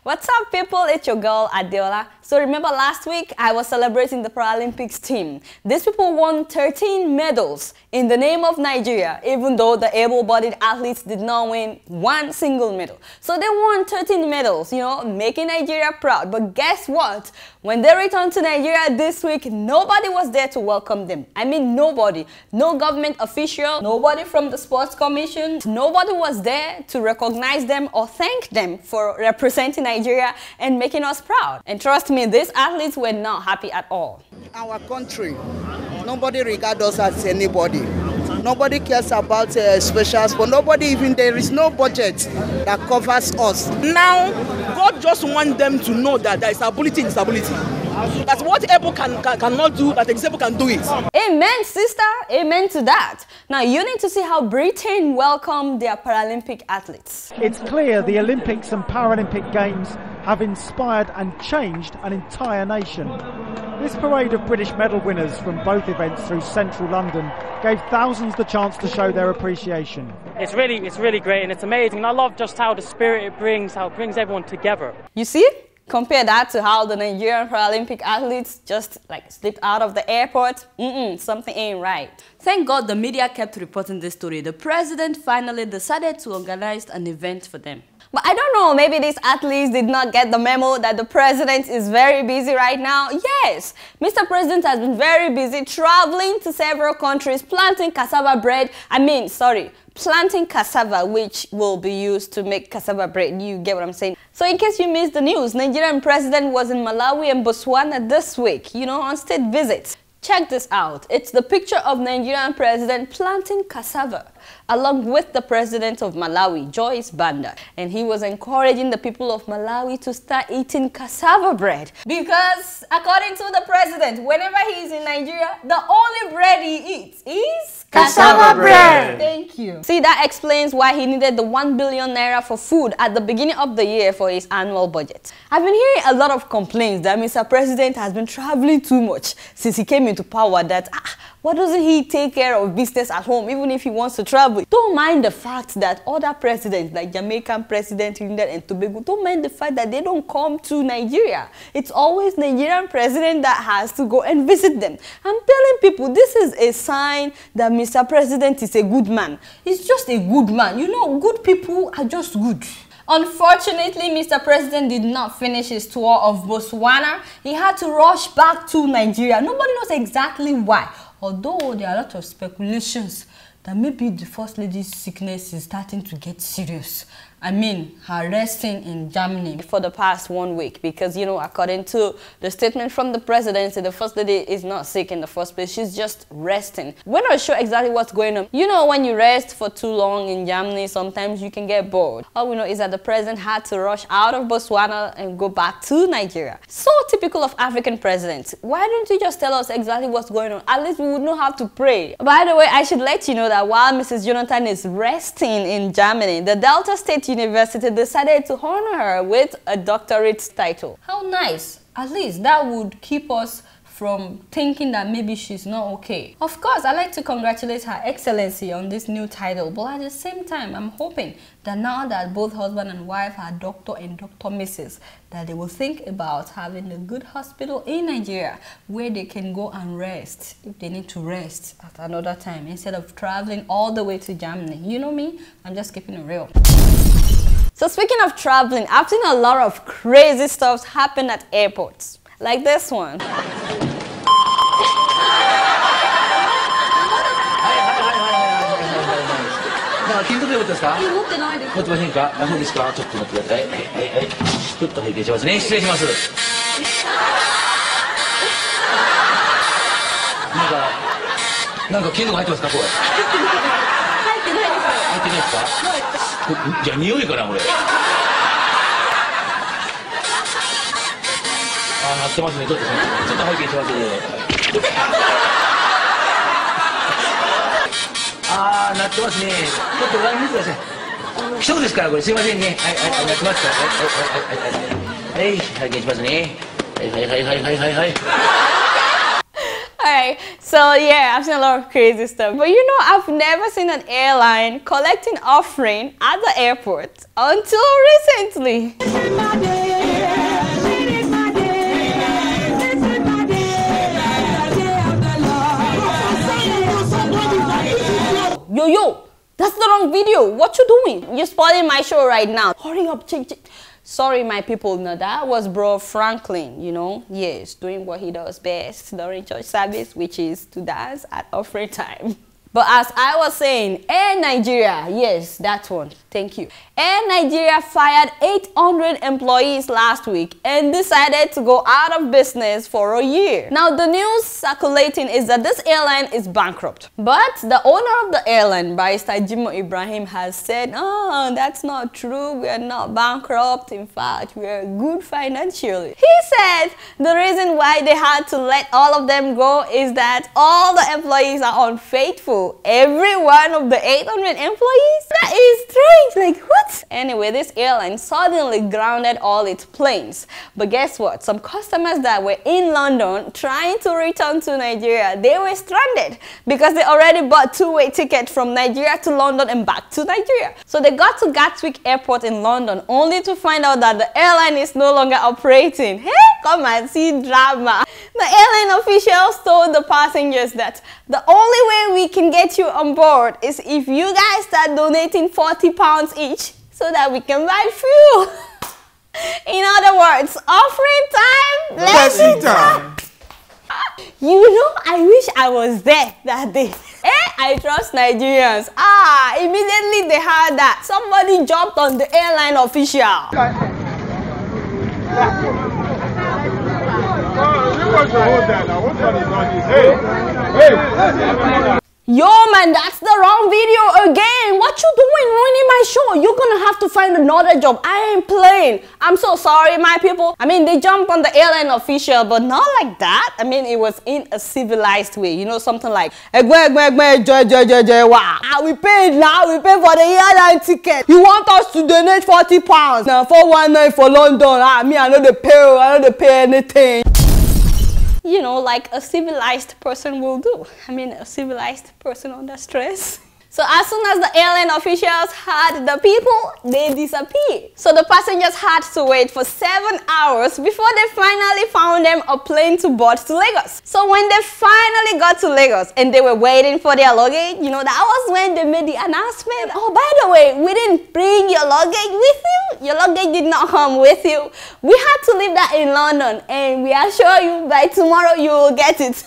What's up, people? It's your girl Adeola. So remember last week I was celebrating the Paralympics team. These people won 13 medals in the name of Nigeria, even though the able-bodied athletes did not win one single medal. So they won 13 medals, you know, making Nigeria proud. But guess what? When they returned to Nigeria this week, nobody was there to welcome them. I mean, nobody. No government official, nobody from the Sports Commission, nobody was there to recognize them or thank them for representing Nigeria and making us proud. And trust me, these athletes were not happy at all. Our country, nobody regards us as anybody. Nobody cares about special sport. Nobody even, there is no budget that covers us. Now, God just wants them to know that there is ability in disability. That's what able cannot do, that disabled can do it. Amen, sister. Amen to that. Now, you need to see how Britain welcomed their Paralympic athletes. It's clear the Olympics and Paralympic Games have inspired and changed an entire nation. This parade of British medal winners from both events through central London gave thousands the chance to show their appreciation. It's really great and it's amazing. And I love just how the spirit it brings, how it brings everyone together. You see? Compare that to how the Nigerian Paralympic athletes just slipped out of the airport. Something ain't right. Thank God the media kept reporting this story. The president finally decided to organize an event for them. But I don't know, maybe these athletes did not get the memo that the president is very busy right now. Yes, Mr. President has been very busy traveling to several countries, planting cassava bread. Planting cassava, which will be used to make cassava bread. You get what I'm saying? So in case you missed the news, Nigerian president was in Malawi and Botswana this week, you know, on state visits. Check this out. It's the picture of Nigerian president planting cassava along with the president of Malawi, Joyce Banda. And he was encouraging the people of Malawi to start eating cassava bread. Because according to the president, whenever he's in Nigeria, the only bread he eats is cassava bread. Thank you. See, that explains why he needed the 1 billion naira for food at the beginning of the year for his annual budget. I've been hearing a lot of complaints that Mr. President has been traveling too much since he came into power, that why doesn't he take care of business at home even if he wants to travel? Don't mind the fact that other presidents like Jamaican President Trinidad and Tobago, don't mind the fact that they don't come to Nigeria. It's always Nigerian president that has to go and visit them. I'm telling people, this is a sign that Mr. President is a good man. He's just a good man. You know, good people are just good. Unfortunately, Mr. President did not finish his tour of Botswana. He had to rush back to Nigeria. Nobody knows exactly why. Although there are a lot of speculations that maybe the First Lady's sickness is starting to get serious. I mean, her resting in Germany for the past 1 week because, you know, according to the statement from the presidency, the First Lady is not sick in the first place. She's just resting. We're not sure exactly what's going on. You know, when you rest for too long in Germany, sometimes you can get bored. All we know is that the president had to rush out of Botswana and go back to Nigeria. So typical of African presidents. Why don't you just tell us exactly what's going on? At least we would know how to pray. By the way, I should let you know that while Mrs. Jonathan is resting in Germany, the Delta State University decided to honor her with a doctorate title. How nice. At least that would keep us from thinking that maybe she's not okay. Of course, I'd like to congratulate Her Excellency on this new title, but at the same time, I'm hoping that now that both husband and wife are Doctor and Dr. Mrs., that they will think about having a good hospital in Nigeria where they can go and rest if they need to rest at another time instead of traveling all the way to Germany. You know me? I'm just keeping it real. So speaking of traveling, I've seen a lot of crazy stuff happen at airports. Like this one. Alright, so yeah, I've seen a lot of crazy stuff. But you know, I've never seen an airline collecting offering at the airport until recently. Yo, that's the wrong video. What you doing? You're spoiling my show right now. Hurry up, change it. Sorry, my people. No, that was bro Franklin, you know. Yes, doing what he does best during church service, which is to dance at offering time. But as I was saying, Air Nigeria, yes, that one, thank you. Air Nigeria fired 800 employees last week and decided to go out of business for a year. Now, the news circulating is that this airline is bankrupt. But the owner of the airline, Barrister Jimo Ibrahim, has said, oh, that's not true, we are not bankrupt. In fact, we are good financially. He said the reason why they had to let all of them go is that all the employees are unfaithful. Every one of the 800 employees? That is strange. Like, what? Anyway, this airline suddenly grounded all its planes. But guess what? Some customers that were in London trying to return to Nigeria, they were stranded because they already bought two-way tickets from Nigeria to London and back to Nigeria. So they got to Gatwick Airport in London only to find out that the airline is no longer operating. Hey, come and see drama. The airline officials told the passengers that the only way we can get you on board is if you guys start donating £40 each so that we can buy fuel. In other words, offering time, blessing time. You know, I wish I was there that day. I trust Nigerians. Immediately they heard that somebody jumped on the airline official. Yo man, that's the wrong video again. What you doing ruining my show? You're gonna have to find another job. I ain't playing. I'm so sorry, my people. I mean, they jumped on the airline official, but not like that. I mean, it was in a civilized way. You know, something like, we paid now, we pay for the airline ticket. You want us to donate £40? Now, 419 for London. Me, I know the pay anything. You know, like a civilized person will do. I mean, a civilized person under stress. So as soon as the airline officials had the people, they disappeared. So the passengers had to wait for 7 hours before they finally found them a plane to board to Lagos. So when they finally got to Lagos and they were waiting for their luggage, you know, that was when they made the announcement. Oh, by the way, we didn't bring your luggage with you. Your luggage did not come with you. We had to leave that in London, and we assure you by tomorrow you will get it.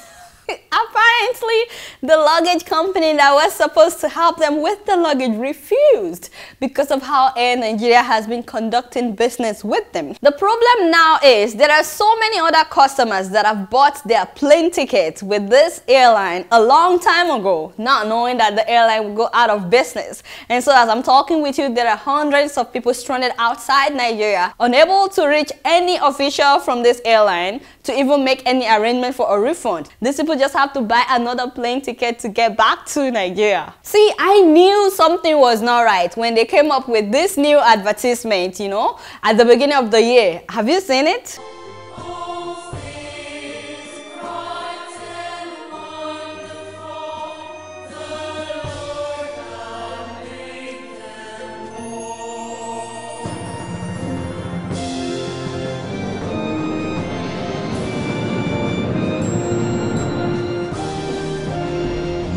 Apparently, the luggage company that was supposed to help them with the luggage refused because of how Air Nigeria has been conducting business with them. The problem now is there are so many other customers that have bought their plane tickets with this airline a long time ago, not knowing that the airline will go out of business. And so as I'm talking with you, there are hundreds of people stranded outside Nigeria, unable to reach any official from this airline to even make any arrangement for a refund. These people just have to buy another plane ticket to get back to Nigeria. See, I knew something was not right when they came up with this new advertisement, you know, at the beginning of the year. Have you seen it?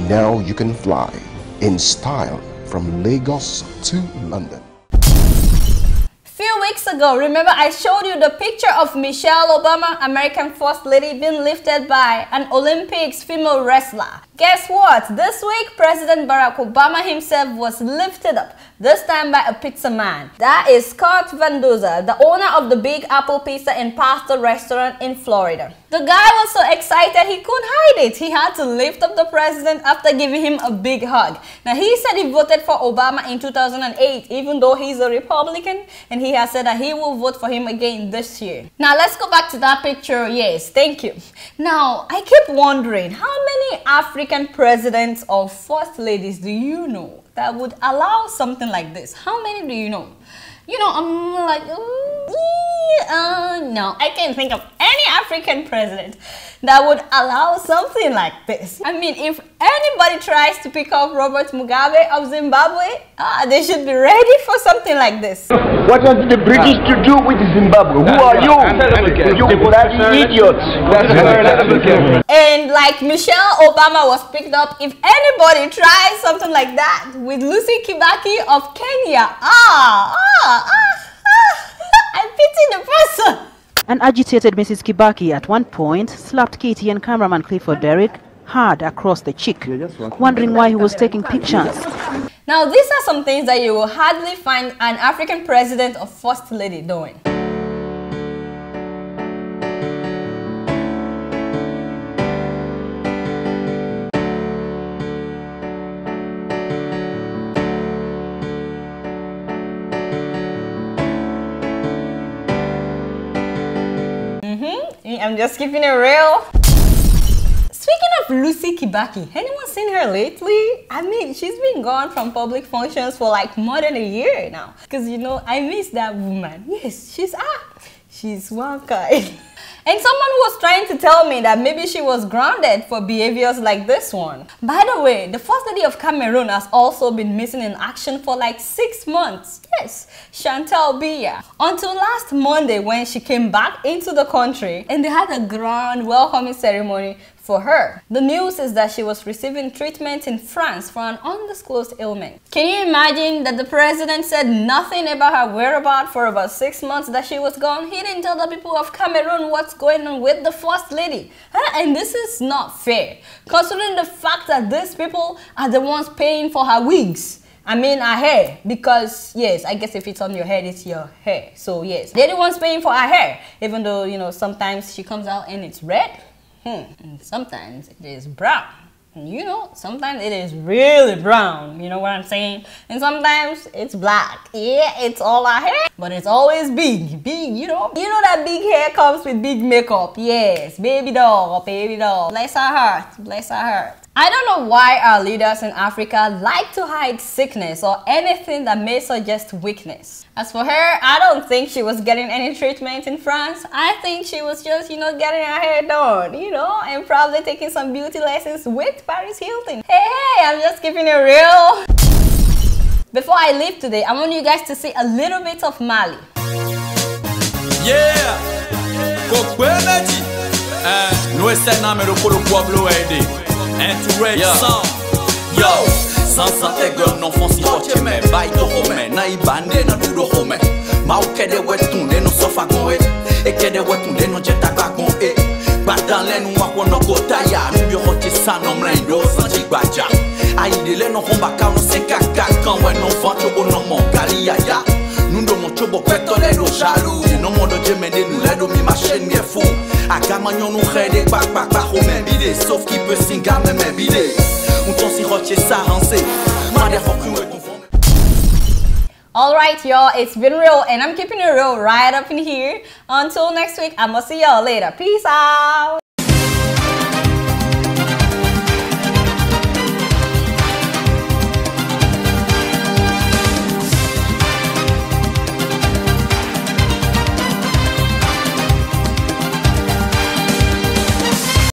Now you can fly in style from Lagos to London. Few weeks ago, remember I showed you the picture of Michelle Obama, American First Lady, being lifted by an Olympics female wrestler. Guess what? This week, President Barack Obama himself was lifted up, this time by a pizza man. That is Scott Van Duzer, the owner of the Big Apple Pizza and Pasta restaurant in Florida. The guy was so excited he couldn't hide it. He had to lift up the president after giving him a big hug. Now, he said he voted for Obama in 2008, even though he's a Republican, and he has said that he will vote for him again this year. Now, let's go back to that picture. Yes, thank you. Now, I keep wondering, how many African presidents or first ladies do you know that would allow something like this? How many do you know? You know, I'm like, No, I can't think of any African president that would allow something like this. I mean, if anybody tries to pick up Robert Mugabe of Zimbabwe, they should be ready for something like this. What want the British to do with Zimbabwe? Who are you? You bloody idiots. And like Michelle Obama was picked up, if anybody tries something like that with Lucy Kibaki of Kenya, I pity the person. An agitated Mrs. Kibaki at one point slapped Katie and cameraman Clifford Derrick hard across the cheek, wondering why he was taking pictures. Now, these are some things that you will hardly find an African president or first lady doing. I'm just keeping it real. Speaking of Lucy Kibaki, anyone seen her lately? I mean, she's been gone from public functions for like more than a year now. Because, you know, I miss that woman. Yes, she's one kind. And someone was trying to tell me that maybe she was grounded for behaviors like this one. By the way, the First Lady of Cameroon has also been missing in action for like 6 months. Yes, Chantal Biya. Until last Monday when she came back into the country and they had a grand welcoming ceremony for her. The news is that she was receiving treatment in France for an undisclosed ailment. Can you imagine that the president said nothing about her whereabouts for about 6 months that she was gone? He didn't tell the people of Cameroon what's going on with the First Lady. And this is not fair, considering the fact that these people are the ones paying for her wigs. I mean her hair, because yes, I guess if it's on your head, it's your hair. So yes, they're the ones paying for her hair, even though, you know, sometimes she comes out and it's red. And sometimes it is brown. And you know, sometimes it is really brown. You know what I'm saying? And sometimes it's black. Yeah, it's all our hair, but it's always big, you know. You know that big hair comes with big makeup. Yes, baby doll. Bless her heart, bless her heart. I don't know why our leaders in Africa like to hide sickness or anything that may suggest weakness. As for her, I don't think she was getting any treatment in France. I think she was just, you know, getting her hair done, you know, and probably taking some beauty lessons with Paris Hilton. Hey, I'm just keeping it real. Before I leave today, I want you guys to see a little bit of Mali. Yeah! Yo, sans tegor non fonsi hoche me bai to home na ibande na dudo home ma o kede wetunde no sofa kon e kede wetunde no jeta kon e badan lenu wa no kota ya nu bi hoche sanom rendo santi gbaja aidele no homba ka no sekaka kan we no vanto bo no mo kaliya ya nundo mo chobo peto le do jaloux no modo jemene nu le do mi machine mi fou agamanyo no rede pa home bide sauf qui peut singa même bide. Alright y'all, it's been real and I'm keeping it real right up in here. Until next week, I'ma see y'all later. Peace out.